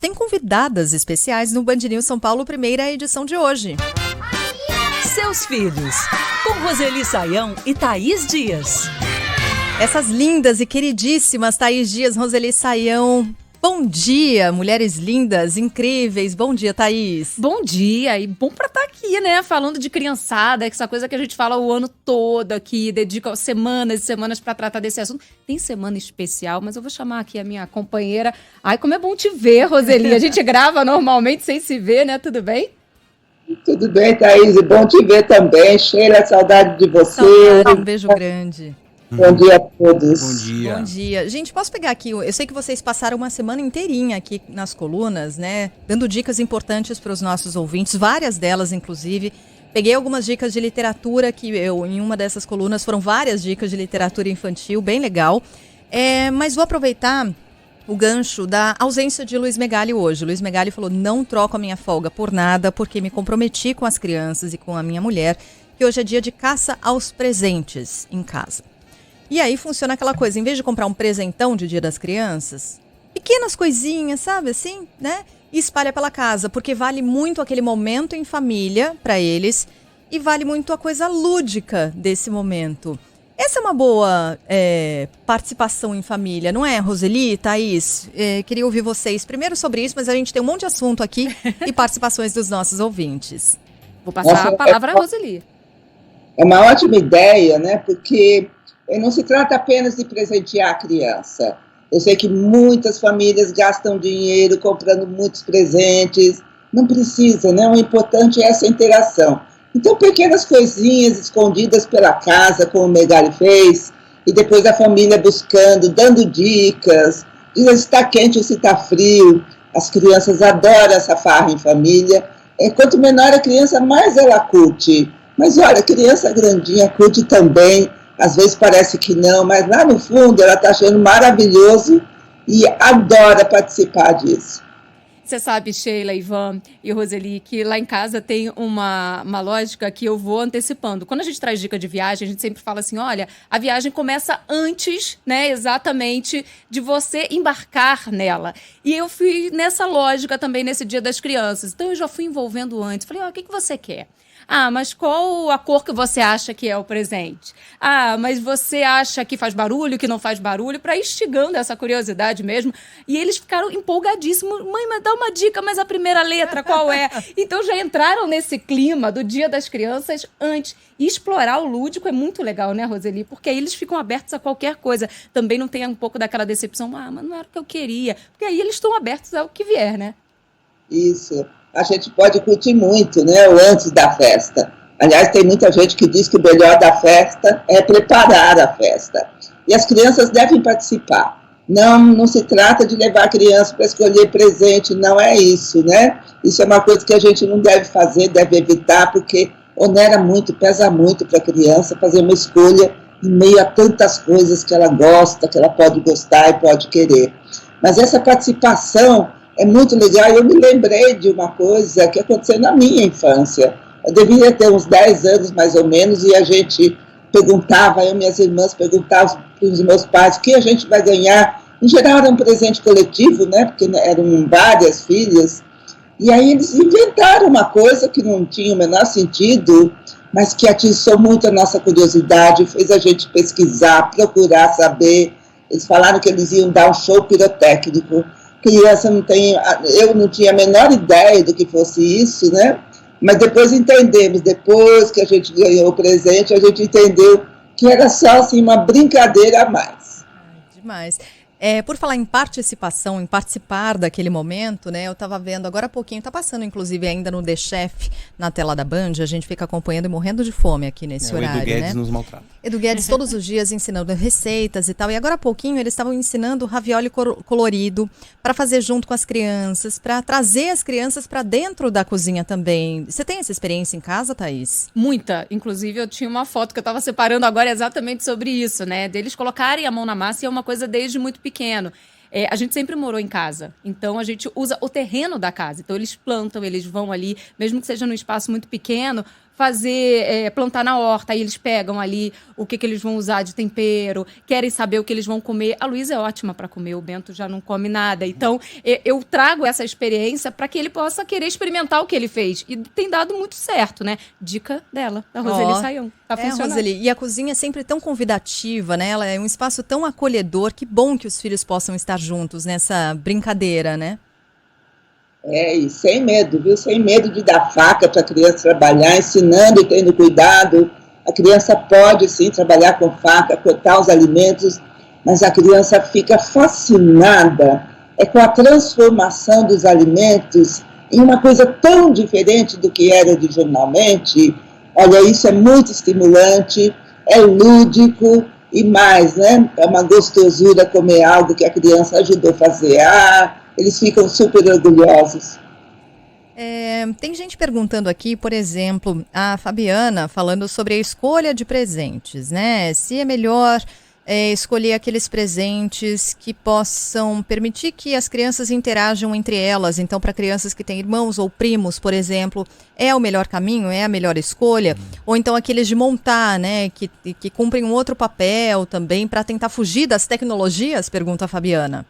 tem convidadas especiais no Band News São Paulo, primeira edição de hoje. Seus filhos, com Roseli Saião e Thaís Dias. Essas lindas e queridíssimas Thaís Dias, Roseli Saião. Bom dia, mulheres lindas, incríveis. Bom dia, Thaís. Bom dia, e bom pra estar aqui, né? Falando de criançada, essa coisa que a gente fala o ano todo aqui, dedica semanas e semanas pra tratar desse assunto. Tem semana especial, mas eu vou chamar aqui a minha companheira. Ai, como é bom te ver, Roseli. A gente grava normalmente sem se ver, né? Tudo bem? Tudo bem, Thaís. Bom te ver também. Sheila, saudade de você. Saudade, um beijo grande. Bom dia a todos. Bom dia. Bom dia. Gente, posso pegar aqui, eu sei que vocês passaram uma semana inteirinha aqui nas colunas, né? Dando dicas importantes para os nossos ouvintes, várias delas, inclusive. Peguei algumas dicas de literatura, que em uma dessas colunas foram várias dicas de literatura infantil, bem legal. Mas vou aproveitar o gancho da ausência de Luiz Megali hoje. Luiz Megali falou, não troco a minha folga por nada, porque me comprometi com as crianças e com a minha mulher, que hoje é dia de caça aos presentes em casa. E aí funciona aquela coisa, em vez de comprar um presentão de Dia das Crianças, pequenas coisinhas, sabe assim, né? E espalha pela casa, porque vale muito aquele momento em família para eles e vale muito a coisa lúdica desse momento. Essa é uma boa participação em família, não é, Roseli, Thaís? Queria ouvir vocês primeiro sobre isso, mas a gente tem um monte de assunto aqui e participações dos nossos ouvintes. Vou passar a palavra a Roseli. É uma ótima ideia, né? Porque não se trata apenas de presentear a criança. Eu sei que muitas famílias gastam dinheiro comprando muitos presentes. Não precisa, né? O importante é essa interação. Então, pequenas coisinhas escondidas pela casa, como o Megali fez, e depois a família buscando, dando dicas, dizendo se está quente ou se está frio. As crianças adoram essa farra em família. Quanto menor a criança, mais ela curte. Mas olha, criança grandinha curte também. Às vezes parece que não, mas lá no fundo ela está achando maravilhoso e adora participar disso. Você sabe, Sheila, Ivan e Roseli, que lá em casa tem uma lógica que eu vou antecipando. Quando a gente traz dica de viagem, a gente sempre fala assim, olha, a viagem começa antes, né, exatamente, de você embarcar nela. E eu fui nessa lógica também nesse Dia das Crianças. Então eu já fui envolvendo antes. Falei, o que você quer? Ah, mas qual a cor que você acha que é o presente? Ah, mas você acha que faz barulho, que não faz barulho? Para instigando essa curiosidade mesmo. E eles ficaram empolgadíssimos. Mãe, mas dá uma dica, mas a primeira letra qual é? Então já entraram nesse clima do Dia das Crianças antes. E explorar o lúdico é muito legal, né, Roseli? Porque aí eles ficam abertos a qualquer coisa. Também não tem um pouco daquela decepção. Mas não era o que eu queria. Porque aí eles estão abertos ao que vier, né? Isso. A gente pode curtir muito, né, o antes da festa. Aliás, tem muita gente que diz que o melhor da festa é preparar a festa. E as crianças devem participar. Não se trata de levar a criança para escolher presente, não é isso, né? Isso é uma coisa que a gente não deve fazer, deve evitar, porque onera muito, pesa muito para a criança fazer uma escolha em meio a tantas coisas que ela gosta, que ela pode gostar e pode querer. Mas essa participação é muito legal. Eu me lembrei de uma coisa que aconteceu na minha infância. Eu devia ter uns 10 anos, mais ou menos, e a gente perguntava, eu e minhas irmãs perguntavam para os meus pais o que a gente vai ganhar. Em geral era um presente coletivo, né, porque eram várias filhas. E aí eles inventaram uma coisa que não tinha o menor sentido, mas que atiçou muito a nossa curiosidade, fez a gente pesquisar, procurar saber. Eles falaram que eles iam dar um show pirotécnico. Criança eu não tinha a menor ideia do que fosse isso, né? Mas depois entendemos, depois que a gente ganhou o presente, a gente entendeu que era só assim, uma brincadeira a mais. Demais. Por falar em participação, em participar daquele momento, né? Eu estava vendo agora há pouquinho, está passando inclusive ainda no The Chef, na tela da Band, a gente fica acompanhando e morrendo de fome aqui nesse horário, o Edu Guedes, né? Nos maltrata. Edu Guedes todos os dias ensinando receitas e tal, e agora há pouquinho eles estavam ensinando ravioli colorido para fazer junto com as crianças, para trazer as crianças para dentro da cozinha também. Você tem essa experiência em casa, Thaís? Muita. Inclusive, eu tinha uma foto que eu estava separando agora exatamente sobre isso, né? Deles colocarem a mão na massa, e é uma coisa desde muito pequeno. A gente sempre morou em casa, então a gente usa o terreno da casa. Então eles plantam, eles vão ali, mesmo que seja num espaço muito pequeno, plantar na horta, aí eles pegam ali o que eles vão usar de tempero, querem saber o que eles vão comer. A Luísa é ótima para comer, o Bento já não come nada. Então, eu trago essa experiência para que ele possa querer experimentar o que ele fez. E tem dado muito certo, né? Dica dela, da Roseli Sayão. Tá funcionando. Roseli, e a cozinha é sempre tão convidativa, né? Ela é um espaço tão acolhedor. Que bom que os filhos possam estar juntos nessa brincadeira, né? E sem medo, viu? Sem medo de dar faca para a criança trabalhar, ensinando e tendo cuidado. A criança pode, sim, trabalhar com faca, cortar os alimentos, mas a criança fica fascinada com a transformação dos alimentos em uma coisa tão diferente do que era originalmente. Olha, isso é muito estimulante, é lúdico e mais, né? É uma gostosura comer algo que a criança ajudou a fazer. Eles ficam super orgulhosos. Tem gente perguntando aqui, por exemplo, a Fabiana falando sobre a escolha de presentes, né? Se é melhor escolher aqueles presentes que possam permitir que as crianças interajam entre elas. Então, para crianças que têm irmãos ou primos, por exemplo, é o melhor caminho, é a melhor escolha? Ou então aqueles de montar, né? Que cumprem um outro papel também para tentar fugir das tecnologias, pergunta a Fabiana.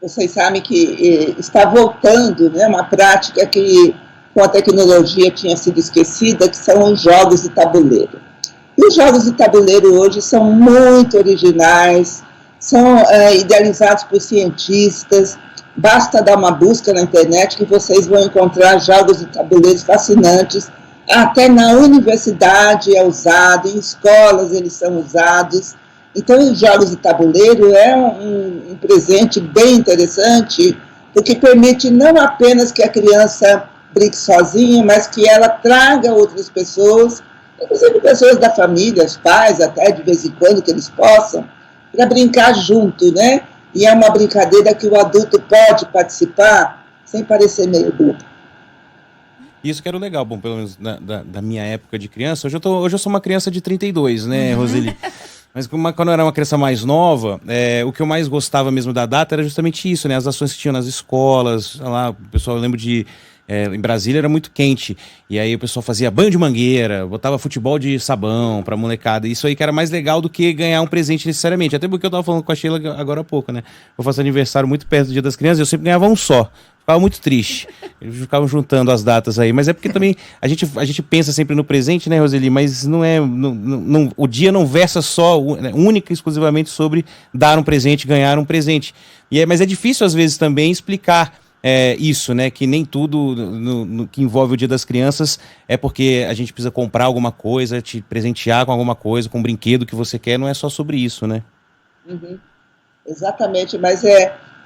Vocês sabem que está voltando, né, uma prática que com a tecnologia tinha sido esquecida, que são os jogos de tabuleiro. E os jogos de tabuleiro hoje são muito originais, são idealizados por cientistas. Basta dar uma busca na internet que vocês vão encontrar jogos de tabuleiros fascinantes. Até na universidade é usado, em escolas eles são usados. Então, os jogos de tabuleiro é um presente bem interessante, porque permite não apenas que a criança brinque sozinha, mas que ela traga outras pessoas, inclusive pessoas da família, os pais, até de vez em quando que eles possam, para brincar junto, né? E é uma brincadeira que o adulto pode participar sem parecer meio grupo. Isso que era o legal, bom, pelo menos da minha época de criança. Hoje eu sou uma criança de 32, né, Roseli? Mas quando eu era uma criança mais nova, o que eu mais gostava mesmo da data era justamente isso, né? As ações que tinham nas escolas, lá, o pessoal, eu lembro de... em Brasília era muito quente, e aí o pessoal fazia banho de mangueira, botava futebol de sabão pra molecada, isso aí que era mais legal do que ganhar um presente necessariamente, até porque eu tava falando com a Sheila agora há pouco, né? Eu faço aniversário muito perto do Dia das Crianças, eu sempre ganhava um só. Ficava muito triste. Eles ficavam juntando as datas aí. Mas é porque também a gente pensa sempre no presente, né, Roseli? Mas não é. O dia não versa só, única e exclusivamente sobre dar um presente, ganhar um presente. Mas é difícil, às vezes, também explicar isso, né? Que nem tudo no que envolve o Dia das Crianças é porque a gente precisa comprar alguma coisa, te presentear com alguma coisa, com um brinquedo que você quer. Não é só sobre isso, né? Uhum. Exatamente, mas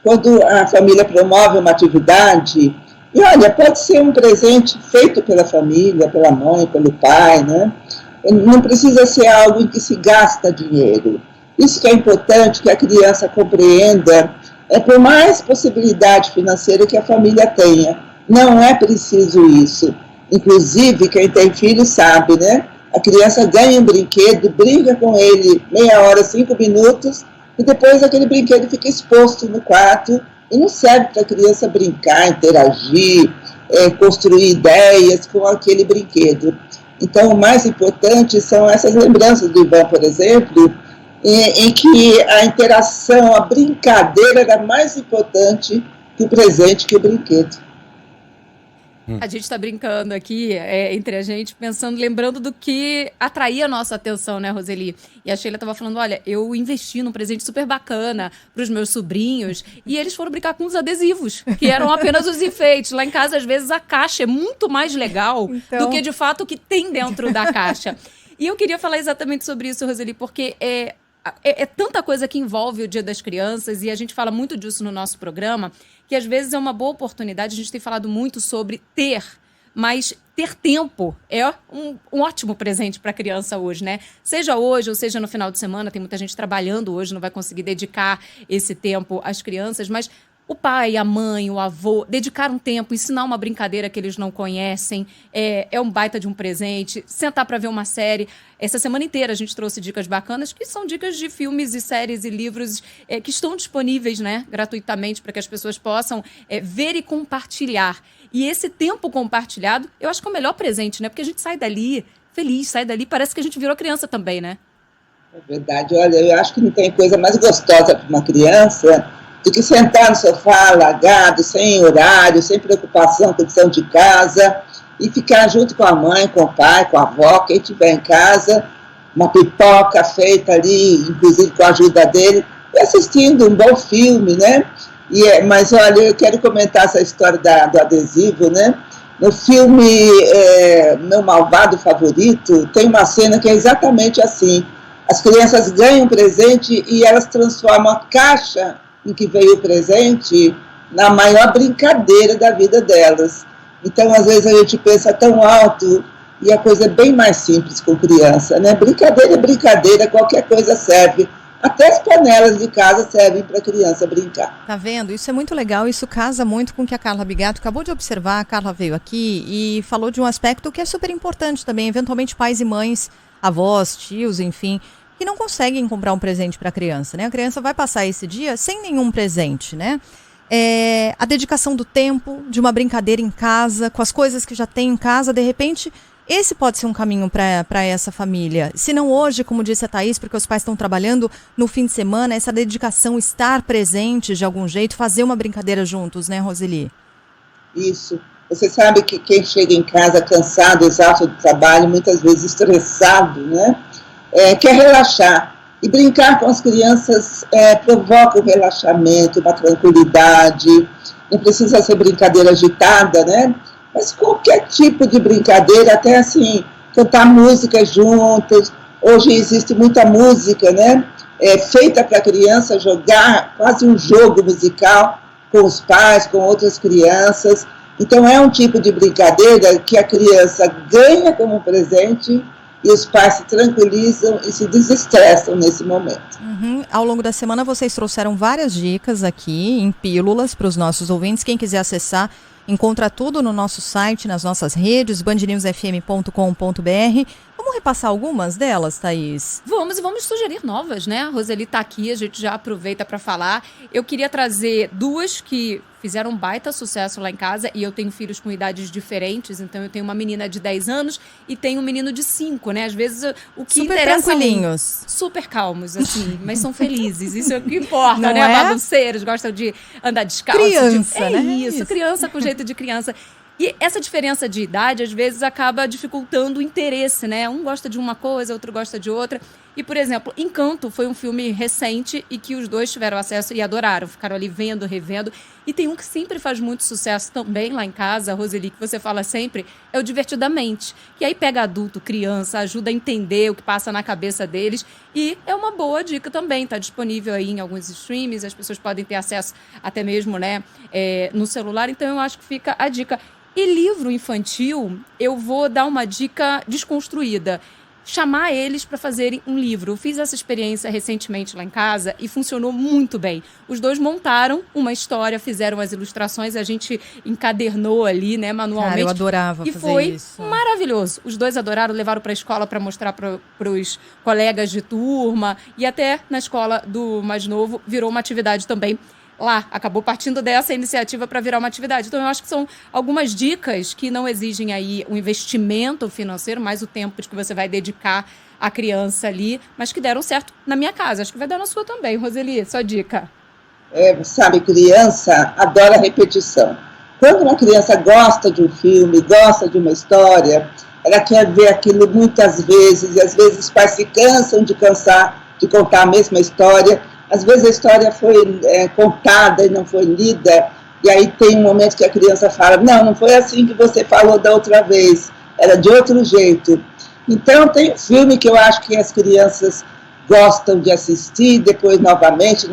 quando a família promove uma atividade, e olha, pode ser um presente feito pela família, pela mãe, pelo pai, né? Não precisa ser algo em que se gasta dinheiro. Isso que é importante, que a criança compreenda, por mais possibilidade financeira que a família tenha. Não é preciso isso. Inclusive, quem tem filho sabe, né? A criança ganha um brinquedo, brinca com ele meia hora, 5 minutos, e depois aquele brinquedo fica exposto no quarto e não serve para a criança brincar, interagir, construir ideias com aquele brinquedo. Então, o mais importante são essas lembranças do Ivan, por exemplo, em que a interação, a brincadeira era mais importante que o presente, que o brinquedo. A gente está brincando aqui entre a gente, lembrando do que atraía a nossa atenção, né, Roseli? E a Sheila estava falando, olha, eu investi num presente super bacana para os meus sobrinhos e eles foram brincar com os adesivos, que eram apenas os enfeites. Lá em casa, às vezes, a caixa é muito mais legal do que, de fato, o que tem dentro da caixa. E eu queria falar exatamente sobre isso, Roseli, porque é tanta coisa que envolve o Dia das Crianças e a gente fala muito disso no nosso programa, que às vezes é uma boa oportunidade. A gente tem falado muito sobre mas ter tempo é um ótimo presente para a criança hoje, né? Seja hoje ou seja no final de semana, tem muita gente trabalhando hoje, não vai conseguir dedicar esse tempo às crianças, mas o pai, a mãe, o avô, dedicar um tempo, ensinar uma brincadeira que eles não conhecem, é um baita de um presente, sentar para ver uma série. Essa semana inteira a gente trouxe dicas bacanas, que são dicas de filmes e séries e livros que estão disponíveis, né, gratuitamente, para que as pessoas possam ver e compartilhar. E esse tempo compartilhado, eu acho que é o melhor presente, né? Porque a gente sai dali feliz, sai dali, parece que a gente virou criança também, né? É verdade. Olha, eu acho que não tem coisa mais gostosa para uma criança do que sentar no sofá, largado, sem horário, sem preocupação com lição de casa, e ficar junto com a mãe, com o pai, com a avó, quem estiver em casa, uma pipoca feita ali, inclusive com a ajuda dele, e assistindo um bom filme, né? Mas, olha, eu quero comentar essa história do adesivo, né? No filme Meu Malvado Favorito, tem uma cena que é exatamente assim. As crianças ganham um presente e elas transformam a caixa em que veio o presente na maior brincadeira da vida delas. Então, às vezes, a gente pensa tão alto e a coisa é bem mais simples com criança, né? Brincadeira é brincadeira, qualquer coisa serve. Até as panelas de casa servem para a criança brincar. Tá vendo? Isso é muito legal, isso casa muito com o que a Carla Bigato acabou de observar. A Carla veio aqui e falou de um aspecto que é super importante também, eventualmente pais e mães, avós, tios, enfim, que não conseguem comprar um presente para a criança, né? A criança vai passar esse dia sem nenhum presente, né? A dedicação do tempo, de uma brincadeira em casa, com as coisas que já tem em casa, de repente, esse pode ser um caminho para essa família. Se não hoje, como disse a Thaís, porque os pais estão trabalhando no fim de semana, essa dedicação, estar presente de algum jeito, fazer uma brincadeira juntos, né, Roseli? Isso. Você sabe que quem chega em casa cansado, exausto do trabalho, muitas vezes estressado, né? Quer relaxar. E brincar com as crianças provoca um relaxamento, uma tranquilidade. Não precisa ser brincadeira agitada, né? Mas qualquer tipo de brincadeira, até assim, cantar músicas juntos. Hoje existe muita música, né? Feita para a criança jogar quase um jogo musical com os pais, com outras crianças. Então é um tipo de brincadeira que a criança ganha como presente e os pais se tranquilizam e se desestressam nesse momento. Ao longo da semana vocês trouxeram várias dicas aqui em pílulas para os nossos ouvintes. Quem quiser acessar, encontra tudo no nosso site, nas nossas redes, bandnewsfm.com.br. Vamos repassar algumas delas, Thaís? Vamos sugerir novas, né? A Roseli tá aqui, a gente já aproveita para falar. Eu queria trazer duas que fizeram um baita sucesso lá em casa, e eu tenho filhos com idades diferentes, então eu tenho uma menina de 10 anos e tenho um menino de 5, né? Às vezes o que super interessa... tranquilinhos. Super calmos, assim, mas são felizes, isso é o que importa, não né? Bagunceiros, gostam de andar descalço. Criança, né? Isso, criança com jeito de criança. E essa diferença de idade, às vezes, acaba dificultando o interesse, né? Um gosta de uma coisa, outro gosta de outra. E, por exemplo, Encanto foi um filme recente e que os dois tiveram acesso e adoraram. Ficaram ali vendo, revendo. E tem um que sempre faz muito sucesso também lá em casa, Roseli, que você fala sempre, é o Divertidamente. Que aí pega adulto, criança, ajuda a entender o que passa na cabeça deles. E é uma boa dica também. Está disponível aí em alguns streams, as pessoas podem ter acesso até mesmo, né, no celular. Então, eu acho que fica a dica. E livro infantil, eu vou dar uma dica desconstruída. Chamar eles para fazerem um livro. Eu fiz essa experiência recentemente lá em casa e funcionou muito bem. Os dois montaram uma história, fizeram as ilustrações, a gente encadernou ali, né, manualmente. Cara, eu adorava e fazer foi isso. Maravilhoso. Os dois adoraram, levaram para a escola para mostrar para os colegas de turma, e até na escola do mais novo virou uma atividade também. Lá, acabou partindo dessa iniciativa para virar uma atividade. Então, eu acho que são algumas dicas que não exigem aí um investimento financeiro, mais o tempo que você vai dedicar à criança ali, mas que deram certo na minha casa. Acho que vai dar na sua também, Roseli, sua dica. Sabe, criança adora repetição. Quando uma criança gosta de um filme, gosta de uma história, ela quer ver aquilo muitas vezes, e às vezes os pais se cansam de contar a mesma história. Às vezes a história foi contada e não foi lida, e aí tem um momento que a criança fala, não foi assim que você falou da outra vez, era de outro jeito. Então tem um filme que eu acho que as crianças gostam de assistir, depois novamente,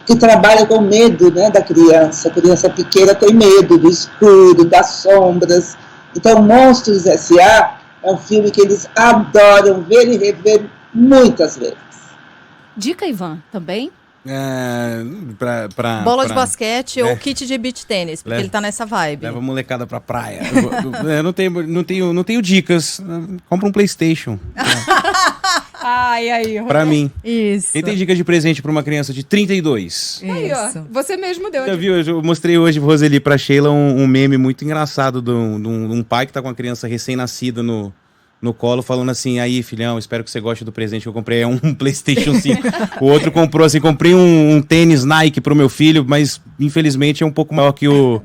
que trabalha com medo, né, da criança. A criança pequena tem medo do escuro, das sombras. Então Monstros S.A. é um filme que eles adoram ver e rever muitas vezes. Dica, Ivan, também? Bola de basquete ou kit de beach tênis, porque ele tá nessa vibe. Leva a molecada pra praia. Eu não tenho dicas. Compra um PlayStation. Ai, aí. Pra mim. Isso. Quem tem dica de presente pra uma criança de 32? Aí, ó. Isso. Você mesmo deu. Já viu? Eu mostrei hoje, Roseli, pra Sheila um meme muito engraçado de um pai que tá com a criança recém-nascida no colo, falando assim: aí, filhão, espero que você goste do presente que eu comprei. É um PlayStation 5. O outro comprou assim: comprei um tênis Nike pro meu filho, mas infelizmente é um pouco maior que o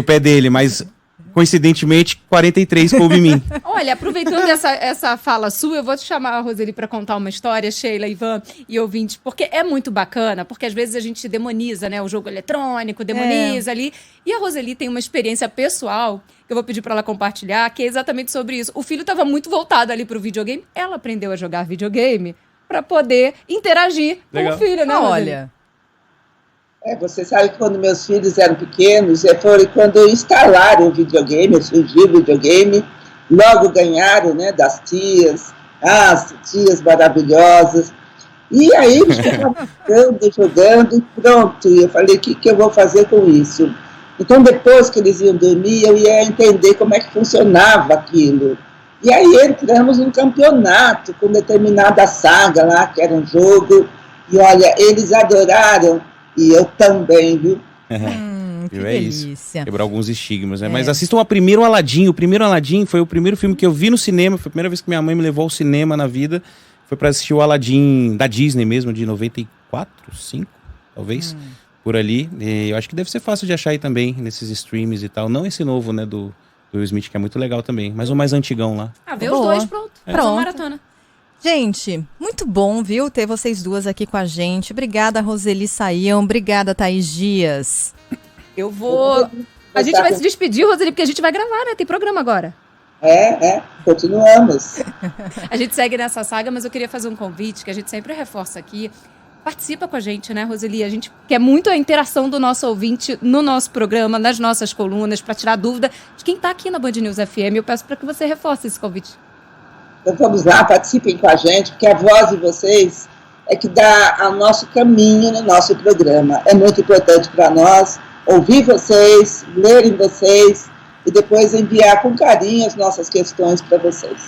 pé dele, mas coincidentemente 43 coube em mim. Olha, aproveitando essa fala sua, eu vou te chamar a Roseli para contar uma história, Sheila, Ivan e ouvintes, porque é muito bacana, porque às vezes a gente demoniza, né, o jogo eletrônico, demoniza ali, e a Roseli tem uma experiência pessoal que eu vou pedir para ela compartilhar, que é exatamente sobre isso. O filho estava muito voltado ali pro videogame, ela aprendeu a jogar videogame para poder interagir com o filho, né, Roseli? Olha... Você sabe que quando meus filhos eram pequenos, foi quando instalaram o videogame, surgiu o videogame, logo ganharam, né, das tias, as tias maravilhosas. E aí eles ficavam jogando e pronto. E eu falei, o que eu vou fazer com isso? Então, depois que eles iam dormir, eu ia entender como é que funcionava aquilo. E aí entramos num campeonato com determinada saga lá, que era um jogo. E olha, eles adoraram. E eu também, viu? Que delícia. Isso. Quebrar alguns estigmas, né? Mas assistam o primeiro Aladdin. O primeiro Aladdin foi o primeiro filme que eu vi no cinema. Foi a primeira vez que minha mãe me levou ao cinema na vida. Foi pra assistir o Aladdin da Disney mesmo, de 94, 5, talvez, por ali. E eu acho que deve ser fácil de achar aí também, nesses streams e tal. Não esse novo, né, do Will Smith, que é muito legal também. Mas o mais antigão lá. Vê os dois, pronto. Pronto. Maratona. Gente, muito bom, viu, ter vocês duas aqui com a gente. Obrigada, Roseli Saião. Obrigada, Thaís Dias. Eu vou... A gente vai se despedir, Roseli, porque a gente vai gravar, né? Tem programa agora. Continuamos. A gente segue nessa saga, mas eu queria fazer um convite, que a gente sempre reforça aqui. Participa com a gente, né, Roseli? A gente quer muito a interação do nosso ouvinte no nosso programa, nas nossas colunas, para tirar dúvida de quem está aqui na Band News FM. Eu peço para que você reforce esse convite. Então vamos lá, participem com a gente, porque a voz de vocês é que dá ao nosso caminho no nosso programa. É muito importante para nós ouvir vocês, lerem vocês e depois enviar com carinho as nossas questões para vocês.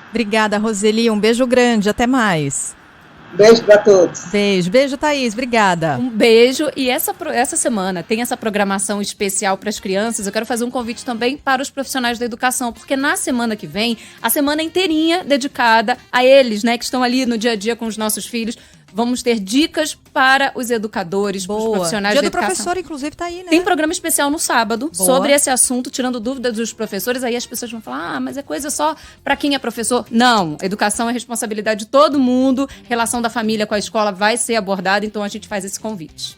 Obrigada, Roseli. Um beijo grande. Até mais. Beijo para todos. Beijo, Thaís. Obrigada. Um beijo. E essa semana tem essa programação especial para as crianças. Eu quero fazer um convite também para os profissionais da educação, porque na semana que vem, a semana inteirinha dedicada a eles, né, que estão ali no dia a dia com os nossos filhos. Vamos ter dicas para os educadores, para os profissionais da educação. Dia do professor, inclusive, tá aí, né? Tem programa especial no sábado sobre esse assunto, tirando dúvidas dos professores. Aí as pessoas vão falar, mas é coisa só para quem é professor. Não, educação é responsabilidade de todo mundo. Relação da família com a escola vai ser abordada, então a gente faz esse convite.